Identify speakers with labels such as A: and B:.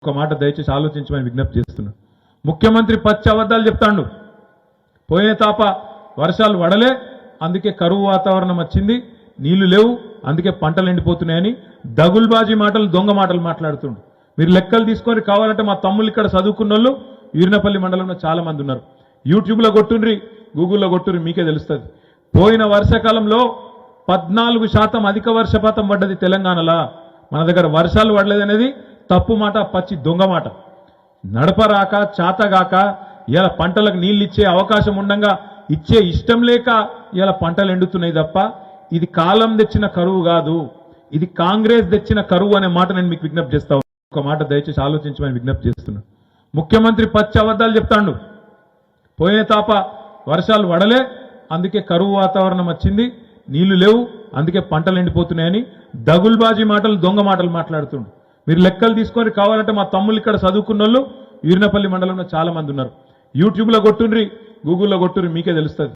A: ఒక మాట దయచేసి ఆలోచించమని విజ్ఞప్తి చేస్తున్నా. ముఖ్యమంత్రి పచ్చి అబద్ధాలు చెప్తాండు. పోయిన తాప వర్షాలు పడలే, అందుకే కరువు వాతావరణం వచ్చింది, నీళ్లు లేవు, అందుకే పంటలు ఎండిపోతున్నాయని దగుల్బాజీ మాటలు, దొంగ మాటలు మాట్లాడుతుండు. మీరు లెక్కలు తీసుకొని కావాలంటే మా తమ్ముళ్ళు ఇక్కడ చదువుకున్న వాళ్ళు వీర్నపల్లి మండలంలో చాలా మంది ఉన్నారు. యూట్యూబ్లో కొట్టుండ్రి, గూగుల్లో కొట్టుండ్రి, మీకే తెలుస్తుంది. పోయిన వర్షాకాలంలో 14% అధిక వర్షపాతం పడ్డది తెలంగాణలో. మన దగ్గర వర్షాలు పడలేదనేది తప్పు మాట, పచ్చి దొంగ మాట. నడపరాక చాతగాక ఇలా పంటలకు నీళ్ళు ఇచ్చే అవకాశం ఉండగా ఇచ్చే ఇష్టం లేక ఇలా పంటలు ఎండుతున్నాయి తప్ప ఇది కాలం తెచ్చిన కరువు కాదు, ఇది కాంగ్రెస్ తెచ్చిన కరువు అనే మాట నేను మీకు విజ్ఞప్తి చేస్తా. ఒక మాట దయచేసి ఆలోచించమని విజ్ఞప్తి చేస్తున్నా. ముఖ్యమంత్రి పచ్చి అబద్ధాలు చెప్తాండు. పోయిన తాప వర్షాలు పడలే, అందుకే కరువు వాతావరణం వచ్చింది, నీళ్లు లేవు, అందుకే పంటలు ఎండిపోతున్నాయని దగుల్బాజీ మాటలు, దొంగ మాటలు మాట్లాడుతుండు. మీరు లెక్కలు తీసుకొని కావాలంటే మా తమ్ముళ్ళు ఇక్కడ చదువుకున్న వాళ్ళు వీర్నపల్లి మండలంలో చాలా మంది ఉన్నారు. యూట్యూబ్లో కొట్టుండ్రి, గూగుల్లో కొట్టుండ్రి, మీకే తెలుస్తుంది.